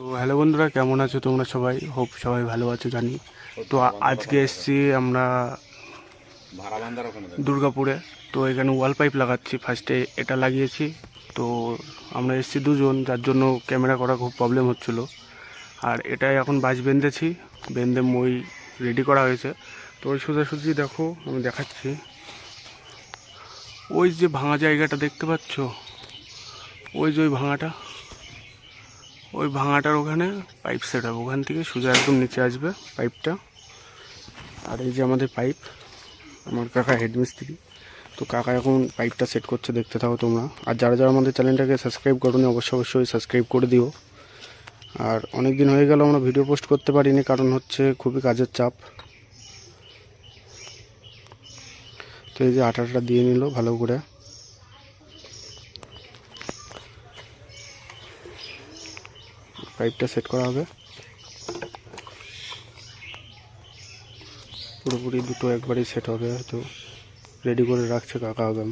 তো হ্যালো বন্ধুরা, কেমন আছো তোমরা সবাই? হোপ সবাই ভালো আছো জানি। তো আজকে এসছি আমরা দুর্গাপুরে। তো এখানে ওয়াল পাইপ লাগাচ্ছি। ফার্স্টে এটা লাগিয়েছি। তো আমরা এসছি দুজন, যার জন্য ক্যামেরা করা খুব প্রবলেম হচ্ছিলো। আর এটাই এখন বাঁশ বেঁধেছি, বেঁধে মই রেডি করা হয়েছে। তো ওই সোজাসুজি দেখো, আমি দেখাচ্ছি। ওই যে ভাঙা জায়গাটা দেখতে পাচ্ছ, ওই যে ওই ভাঙাটার ওখানে পাইপ সেট হবে। ওখান থেকে সোজা একদম নিচে আসবে পাইপটা। আর এই যে আমাদের পাইপ, আমার কাকা হেডমিস্ত্রি। তো কাকা এখন পাইপটা সেট করছে, দেখতে থাকো তোমরা। আর যারা যারা আমাদের চ্যানেলটাকে সাবস্ক্রাইব করোনি, অবশ্যই সাবস্ক্রাইব করে দিও। আর অনেক দিন হয়ে গেল আমরা ভিডিও পোস্ট করতে পারিনি, কারণ হচ্ছে খুবই কাজের চাপ। তো এই যে আটাটা দিয়ে নিল ভালো করে। পাইপটা সেট করা হবে পুরোপুরি, দুটো একবারই সেট হবে। তো রেডি করে রাখছে কাকা আগাম।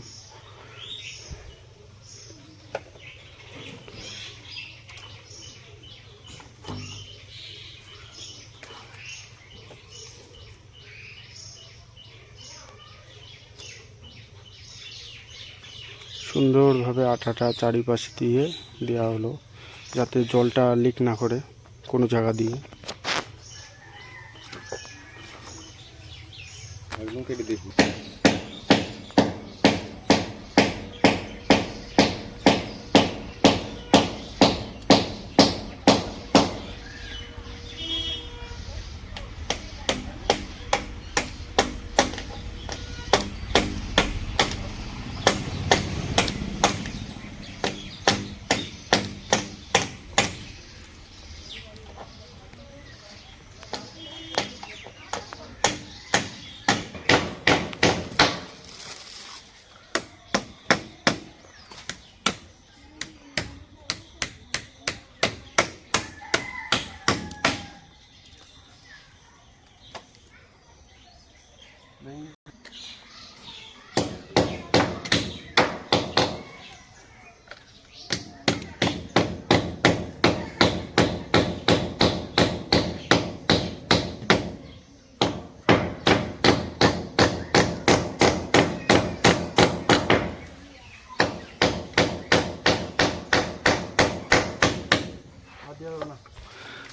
সুন্দরভাবে আঠাটা চারিপাশে দিয়ে দেওয়া হলো, যাতে জলটা লিক না করে কোনো জায়গা দিয়ে। একদম কেটে দেখি।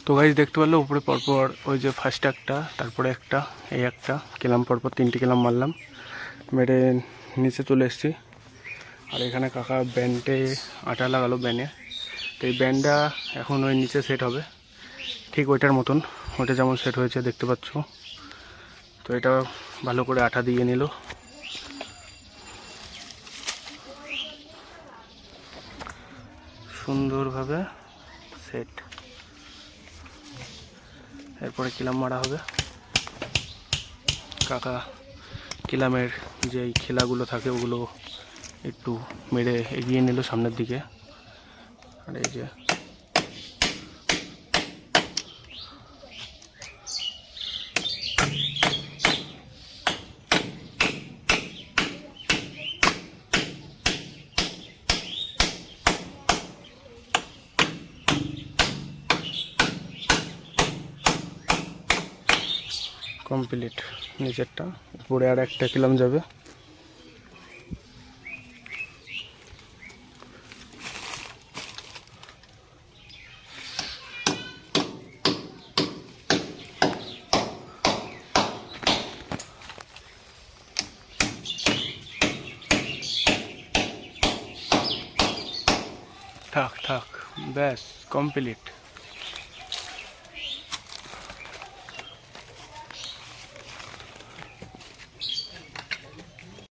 তো গাইস দেখতে পারলো উপরে পরপর ওই যে ফার্স্ট একটা, তারপরে একটা, এই একটা কেলাম, পরপর 3টে কেলাম মারলাম, মেরে নিচে চলে এসেছি। আর এখানে কাকা ব্যান্ডে আটা লাগালো ব্যানে। তো এই ব্যান্ডটা এখন ওই নিচে সেট হবে, ঠিক ওইটার মতন, ওইটা যেমন সেট হয়েছে দেখতে পাচ্ছ। তো এটা ভালো করে আটা দিয়ে নিল। সুন্দরভাবে সেট। এরপরে কিলাম মারা হবে। কাকা কিলামের যে খেলাগুলো থাকে ওগুলো একটু মেরে এগিয়ে নিল সামনের দিকে। আর এই যে কমপ্লিট নিচেরটা। উপরে আর একটা কিলাম যাবে। থাক ব্যাস কমপ্লিট।